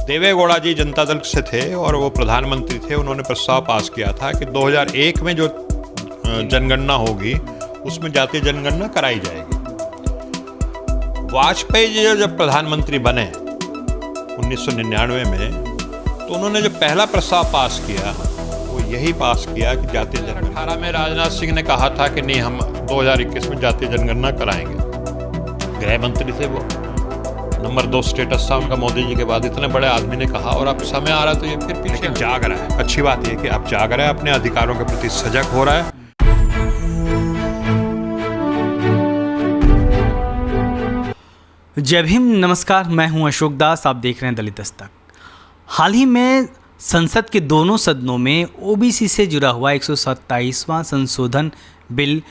देवेगौड़ा जी जनता दल से थे और वो प्रधानमंत्री थे। उन्होंने प्रस्ताव पास किया था कि 2001 में जो जनगणना होगी उसमें जातीय जनगणना कराई जाएगी। वाजपेयी जी जब प्रधानमंत्री बने 1999 में, तो उन्होंने जो पहला प्रस्ताव पास किया वो यही पास किया कि जातीय जनगणना। 2018 में राजनाथ सिंह ने कहा था कि नहीं, हम 2021 में जातीय जनगणना कराएंगे। गृह मंत्री थे वो, नंबर 2 स्टेटस था उनका मोदी जी के बाद। इतने बड़े आदमी ने कहा और अब समय आ रहा है तो ये फिर पीछे जाग रहा है। अच्छी बात यह कि अब जाग रहा है, अपने अधिकारों के प्रति सजग हो रहा है। जय भीम, नमस्कार। मैं हूं अशोक दास, आप देख रहे हैं दलित दस्तक। हाल ही में संसद के दोनों सदनों में ओबीसी से जुड़ा हुआ 127वां संशोधन बिल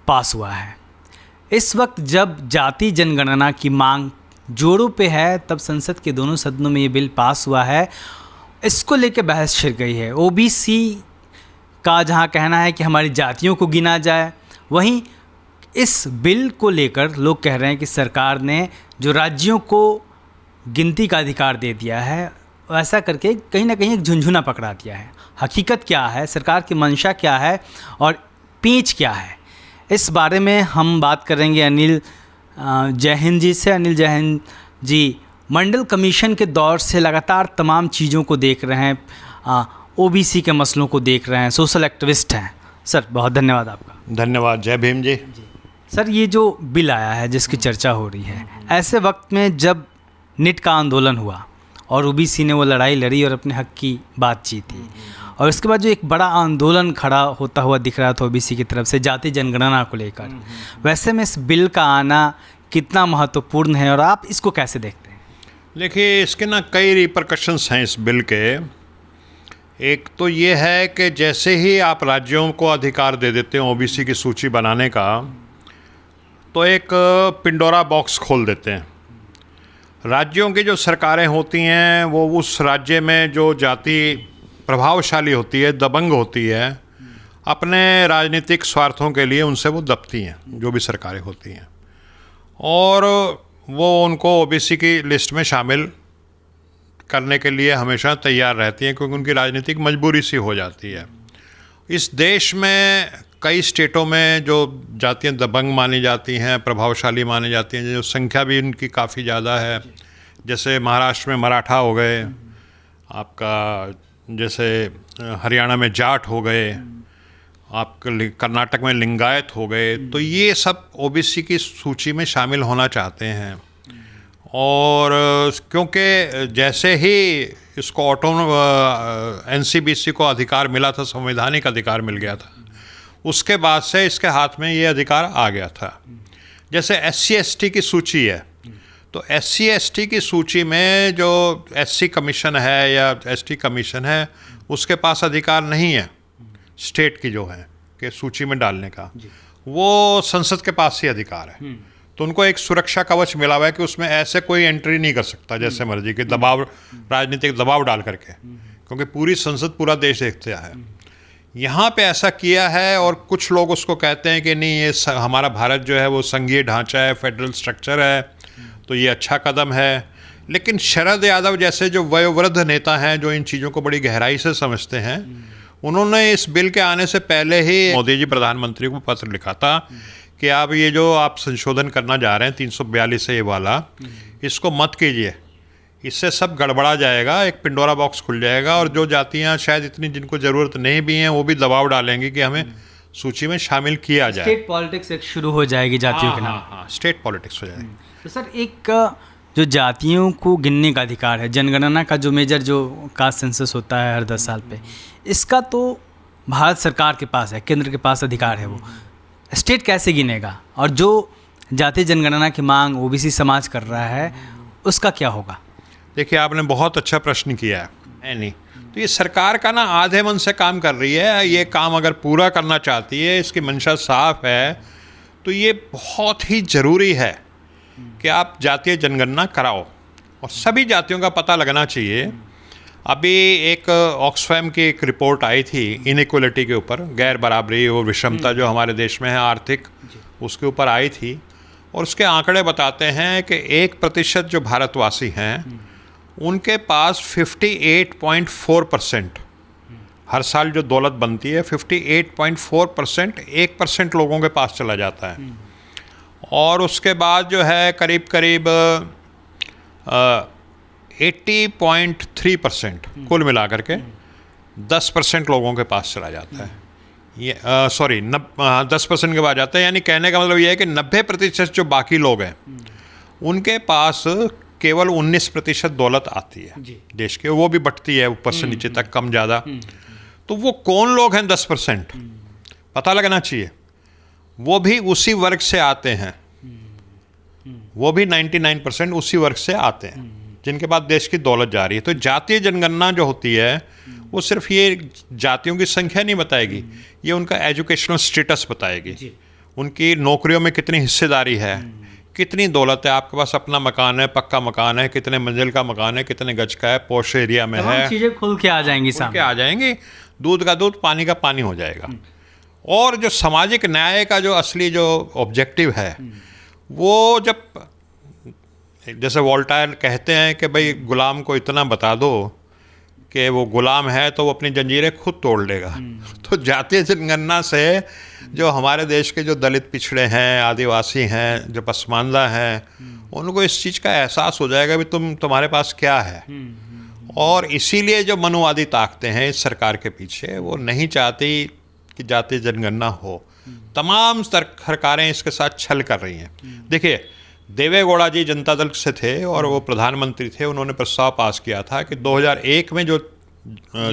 पास हुआ है। इस वक्त जब जाति जनगणना की मांग जोरों पे है, तब संसद के दोनों सदनों में ये बिल पास हुआ है। इसको लेकर बहस छिड़ गई है। ओबीसी का जहां कहना है कि हमारी जातियों को गिना जाए, वहीं इस बिल को लेकर लोग कह रहे हैं कि सरकार ने जो राज्यों को गिनती का अधिकार दे दिया है, ऐसा करके कहीं ना कहीं एक झुंझुना पकड़ा दिया है। हकीकत क्या है, सरकार की मंशा क्या है और पेंच क्या है, इस बारे में हम बात करेंगे अनिल जय हिंद जी से। अनिल जय हिंद जी मंडल कमीशन के दौर से लगातार तमाम चीज़ों को देख रहे हैं, ओबीसी के मसलों को देख रहे हैं, सोशल एक्टिविस्ट हैं। सर, बहुत धन्यवाद आपका। धन्यवाद। जय भीम जी। सर, ये जो बिल आया है जिसकी चर्चा हो रही है, ऐसे वक्त में जब निट का आंदोलन हुआ और ओबीसी ने वो लड़ाई लड़ी और अपने हक की बात जीती, और इसके बाद जो एक बड़ा आंदोलन खड़ा होता हुआ दिख रहा था ओबीसी की तरफ से जाति जनगणना को लेकर, वैसे में इस बिल का आना कितना महत्वपूर्ण है और आप इसको कैसे देखते हैं? देखिए, इसके ना कई रिपरकशंस हैं इस बिल के। एक तो ये है कि जैसे ही आप राज्यों को अधिकार दे देते हैं ओबीसी की सूची बनाने का, तो एक पिंडोरा बॉक्स खोल देते हैं। राज्यों की जो सरकारें होती हैं वो उस राज्य में जो जाति प्रभावशाली होती है, दबंग होती है, अपने राजनीतिक स्वार्थों के लिए उनसे वो दबती हैं, जो भी सरकारें होती हैं, और वो उनको ओबीसी की लिस्ट में शामिल करने के लिए हमेशा तैयार रहती हैं, क्योंकि उनकी राजनीतिक मजबूरी सी हो जाती है। इस देश में कई स्टेटों में जो जातियाँ दबंग मानी जाती हैं, प्रभावशाली मानी जाती हैं, जो संख्या भी उनकी काफ़ी ज़्यादा है, जैसे महाराष्ट्र में मराठा हो गए, आपका जैसे हरियाणा में जाट हो गए, आपके कर्नाटक में लिंगायत हो गए, तो ये सब ओबीसी की सूची में शामिल होना चाहते हैं। और क्योंकि जैसे ही इसको एनसीबीसी को अधिकार मिला था, संवैधानिक अधिकार मिल गया था, उसके बाद से इसके हाथ में ये अधिकार आ गया था। जैसे SC ST की सूची है, तो SC ST की सूची में जो SC कमीशन है या ST कमीशन है, उसके पास अधिकार नहीं है स्टेट की जो है कि सूची में डालने का, वो संसद के पास ही अधिकार है। तो उनको एक सुरक्षा कवच मिला हुआ है कि उसमें ऐसे कोई एंट्री नहीं कर सकता जैसे मर्जी के दबाव, राजनीतिक दबाव डाल करके, क्योंकि पूरी संसद, पूरा देश देखते है। यहाँ पे ऐसा किया है, और कुछ लोग उसको कहते हैं कि नहीं, ये हमारा भारत जो है वो संघीय ढांचा है, फेडरल स्ट्रक्चर है, तो ये अच्छा कदम है। लेकिन शरद यादव जैसे जो वयोवृद्ध नेता हैं, जो इन चीज़ों को बड़ी गहराई से समझते हैं, उन्होंने इस बिल के आने से पहले ही मोदी जी प्रधानमंत्री को पत्र लिखा था कि आप ये जो आप संशोधन करना जा रहे हैं 342 ये वाला, इसको मत कीजिए, इससे सब गड़बड़ा जाएगा, एक पिंडोरा बॉक्स खुल जाएगा, और जो जातियाँ शायद इतनी जिनको ज़रूरत नहीं भी हैं, वो भी दबाव डालेंगी कि हमें सूची में शामिल किया जाए। स्टेट पॉलिटिक्स एक शुरू हो जाएगी जातियों के नाम। हाँ, स्टेट पॉलिटिक्स हो जाएगी। तो सर, एक जो जातियों को गिनने का अधिकार है, जनगणना का जो मेजर जो कास्ट सेंसस होता है हर 10 साल पे, इसका तो भारत सरकार के पास है, केंद्र के पास अधिकार है। वो स्टेट कैसे गिनेगा? और जो जातीय जनगणना की मांग ओबीसी समाज कर रहा है, उसका क्या होगा? देखिए, आपने बहुत अच्छा प्रश्न किया है। नहीं, तो ये सरकार का ना आधे मन से काम कर रही है। ये काम अगर पूरा करना चाहती है, इसकी मंशा साफ है, तो ये बहुत ही ज़रूरी है कि आप जातीय जनगणना कराओ और सभी जातियों का पता लगना चाहिए। अभी एक ऑक्सफैम की एक रिपोर्ट आई थी इनइक्वलिटी के ऊपर, गैर बराबरी और विषमता जो हमारे देश में है आर्थिक, उसके ऊपर आई थी, और उसके आंकड़े बताते हैं कि 1% जो भारतवासी हैं उनके पास 58.4%, हर साल जो दौलत बनती है 58.4%, 1% लोगों के पास चला जाता है। और उसके बाद जो है करीब करीब 80.3% कुल मिलाकर के 10% लोगों के पास चला जाता है। ये 10% के बाद जाता है, यानी कहने का मतलब ये है कि 90% जो बाकी लोग हैं उनके पास केवल 19% दौलत आती है देश के, वो भी बढ़ती है ऊपर से नीचे तक, कम ज़्यादा। तो वो कौन लोग हैं 10%? पता लगना चाहिए। वो भी उसी वर्ग से आते हैं, वो भी 99% उसी वर्ग से आते हैं जिनके पास देश की दौलत जा रही है। तो जातीय जनगणना जो होती है वो सिर्फ ये जातियों की संख्या नहीं बताएगी, ये उनका एजुकेशनल स्टेटस बताएगी, उनकी नौकरियों में कितनी हिस्सेदारी है, कितनी दौलत है, आपके पास अपना मकान है, पक्का मकान है, कितने मंजिल का मकान है, कितने गज का है, पॉश एरिया में है, चीज़ें खुल के आ जाएंगी, सामने आ जाएंगी। दूध का दूध, पानी का पानी हो जाएगा। और जो सामाजिक न्याय का जो असली जो ऑब्जेक्टिव है वो, जब जैसे वोल्टायर कहते हैं कि भाई गुलाम को इतना बता दो कि वो गुलाम है तो वो अपनी जंजीरें खुद तोड़ लेगा। तो जातीय जनगणना से जो हमारे देश के जो दलित पिछड़े हैं, आदिवासी हैं, जो पसमानदा हैं, उनको इस चीज़ का एहसास हो जाएगा भी तुम्हारे पास क्या है। और इसीलिए जो मनुवादी ताकतें हैं इस सरकार के पीछे, वो नहीं चाहती कि जातीय जनगणना हो। तमाम सरकारें इसके साथ छल कर रही हैं। देखिए, देवे गौड़ा जी जनता दल से थे और वो प्रधानमंत्री थे, उन्होंने प्रस्ताव पास किया था कि 2001 में जो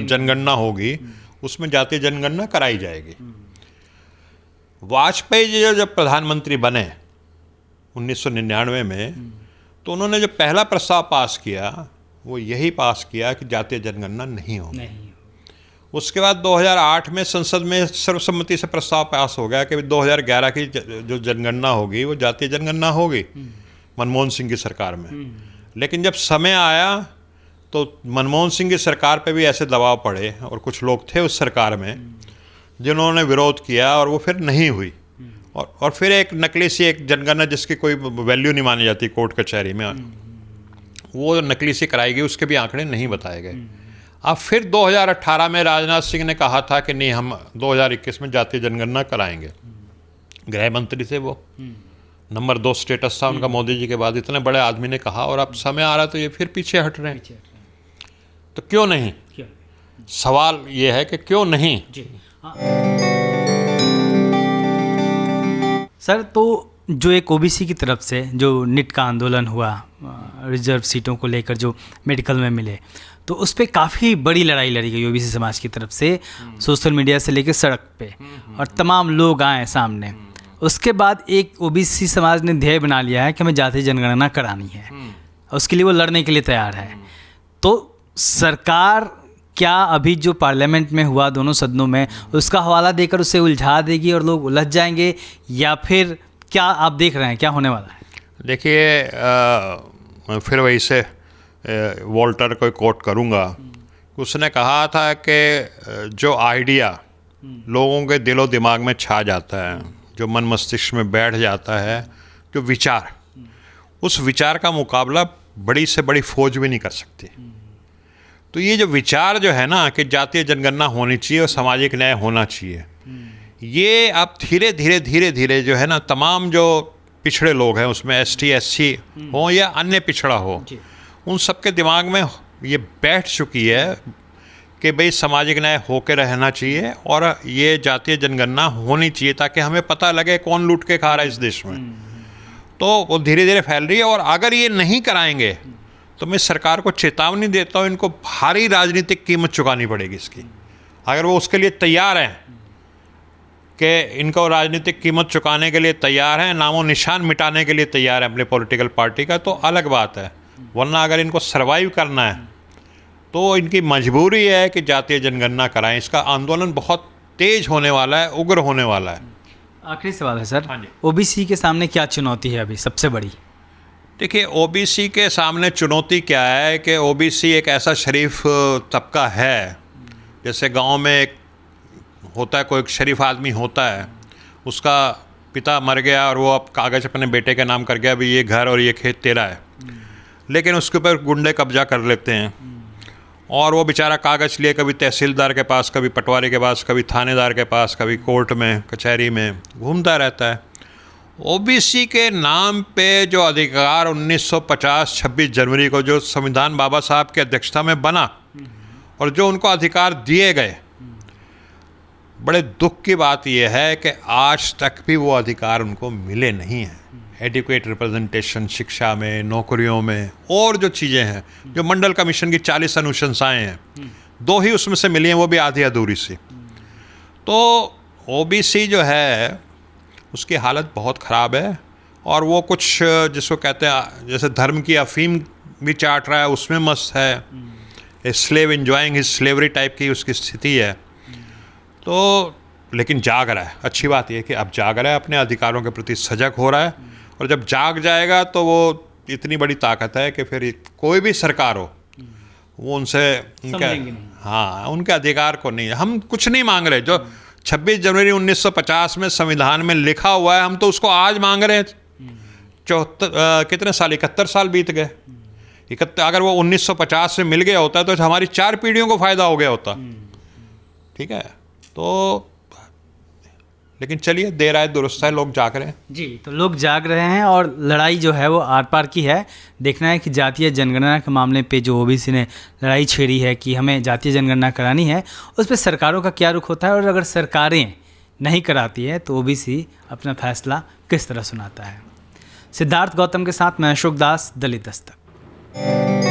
जनगणना होगी उसमें जातीय जनगणना कराई जाएगी। वाजपेयी जी जब प्रधानमंत्री बने 1999 में, तो उन्होंने जो पहला प्रस्ताव पास किया वो यही पास किया कि जातीय जनगणना नहीं होगी। उसके बाद 2008 में संसद में सर्वसम्मति से प्रस्ताव पास हो गया कि 2011 की जो जनगणना होगी वो जातीय जनगणना होगी, मनमोहन सिंह की सरकार में। लेकिन जब समय आया तो मनमोहन सिंह की सरकार पे भी ऐसे दबाव पड़े और कुछ लोग थे उस सरकार में जिन्होंने विरोध किया और वो फिर नहीं हुई। और फिर एक नकली सी एक जनगणना जिसकी कोई वैल्यू नहीं मानी जाती कोर्ट कचहरी में, वो नकली सी कराई गई, उसके भी आंकड़े नहीं बताए गए। अब फिर 2018 में राजनाथ सिंह ने कहा था कि नहीं, हम 2021 में जातीय जनगणना कराएंगे। गृह मंत्री थे वो, नंबर 2 स्टेटस था उनका मोदी जी के बाद। इतने बड़े आदमी ने कहा और अब समय आ रहा तो ये फिर पीछे हट रहे हैं। तो क्यों नहीं? सवाल ये है कि क्यों नहीं? सर, तो जो एक ओबीसी की तरफ से जो निट का आंदोलन हुआ, रिजर्व सीटों को लेकर जो मेडिकल में मिले, तो उस पर काफ़ी बड़ी लड़ाई लड़ी गई ओबीसी समाज की तरफ से, सोशल मीडिया से लेकर सड़क पे, और तमाम लोग आए सामने। उसके बाद एक ओबीसी समाज ने ध्येय बना लिया है कि हमें जातीय जनगणना करानी है, उसके लिए वो लड़ने के लिए तैयार है। तो सरकार क्या अभी जो पार्लियामेंट में हुआ दोनों सदनों में, उसका हवाला देकर उसे उलझा देगी और लोग उलझ जाएंगे, या फिर क्या आप देख रहे हैं क्या होने वाला है? देखिए, फिर वही से वोल्टर को कोट करूँगा। उसने कहा था कि जो आइडिया लोगों के दिलो दिमाग में छा जाता है, जो मन मस्तिष्क में बैठ जाता है, जो विचार, उस विचार का मुकाबला बड़ी से बड़ी फौज भी नहीं कर सकती। तो ये जो विचार जो है ना कि जातीय जनगणना होनी चाहिए और सामाजिक न्याय होना चाहिए, ये अब धीरे धीरे जो है ना, तमाम जो पिछड़े लोग हैं उसमें ST SC हो या अन्य पिछड़ा हो, उन सबके दिमाग में ये बैठ चुकी है कि भाई सामाजिक न्याय होकर रहना चाहिए और ये जातीय जनगणना होनी चाहिए ताकि हमें पता लगे कौन लूट के खा रहा है इस देश में। तो वो धीरे धीरे फैल रही है। और अगर ये नहीं कराएंगे तो मैं सरकार को चेतावनी देता हूँ, इनको भारी राजनीतिक कीमत चुकानी पड़ेगी इसकी। अगर वो उसके लिए तैयार हैं कि इनको राजनीतिक कीमत चुकाने के लिए तैयार हैं, नामो निशान मिटाने के लिए तैयार है अपने पॉलिटिकल पार्टी का, तो अलग बात है। वरना अगर इनको सरवाइव करना है तो इनकी मजबूरी है कि जातीय जनगणना कराएं। इसका आंदोलन बहुत तेज होने वाला है, उग्र होने वाला है। आखिरी सवाल है सर, हाँ जी। ओबीसी के सामने क्या चुनौती है अभी सबसे बड़ी? देखिए, ओबीसी के सामने चुनौती क्या है कि ओबीसी एक ऐसा शरीफ तबका है, जैसे गांव में एक होता है, कोई एक शरीफ आदमी होता है, उसका पिता मर गया और वो अब कागज़ अपने बेटे के नाम कर गया, भी ये घर और ये खेत तेरा है। लेकिन उसके ऊपर गुंडे कब्जा कर लेते हैं और वो बेचारा कागज़ लिए कभी तहसीलदार के पास, कभी पटवारी के पास, कभी थानेदार के पास, कभी कोर्ट में, कचहरी में घूमता रहता है। ओबीसी के नाम पे जो अधिकार 1950 26 जनवरी को जो संविधान बाबा साहब की अध्यक्षता में बना और जो उनको अधिकार दिए गए, बड़े दुख की बात यह है कि आज तक भी वो अधिकार उनको मिले नहीं हैं। एडिक्वेट रिप्रेजेंटेशन शिक्षा में, नौकरियों में और जो चीज़ें हैं, जो मंडल कमीशन की 40 अनुशंसाएं हैं, 2 ही उसमें से मिली हैं, वो भी आधी अधूरी सी। तो ओबीसी जो है उसकी हालत बहुत ख़राब है और वो कुछ जिसको कहते हैं जैसे धर्म की अफीम भी चाट रहा है, उसमें मस्त है, slave enjoying his slavery type की उसकी स्थिति है। तो लेकिन जाग रहा है, अच्छी बात यह है कि अब जाग रहा है, अपने अधिकारों के प्रति सजग हो रहा है और जब जाग जाएगा तो वो इतनी बड़ी ताकत है कि फिर कोई भी सरकार हो वो उनसे उनके अधिकार को नहीं, हम कुछ नहीं मांग रहे। जो 26 जनवरी 1950 में संविधान में लिखा हुआ है, हम तो उसको आज मांग रहे हैं। कितने साल, 71 साल बीत गए। अगर वो 1950 में मिल गया होता तो हमारी 4 पीढ़ियों को फ़ायदा हो गया होता। ठीक है, तो लेकिन चलिए, देर आए दुरुस्त है, लोग जाग रहे हैं। जी, तो लोग जाग रहे हैं और लड़ाई जो है वो आर पार की है। देखना है कि जातीय जनगणना के मामले पे जो ओबीसी ने लड़ाई छेड़ी है कि हमें जातीय जनगणना करानी है, उस पर सरकारों का क्या रुख होता है और अगर सरकारें नहीं कराती है तो ओबीसी अपना फैसला किस तरह सुनाता है। सिद्धार्थ गौतम के साथ मैं अशोक दास, दलित दस्तक।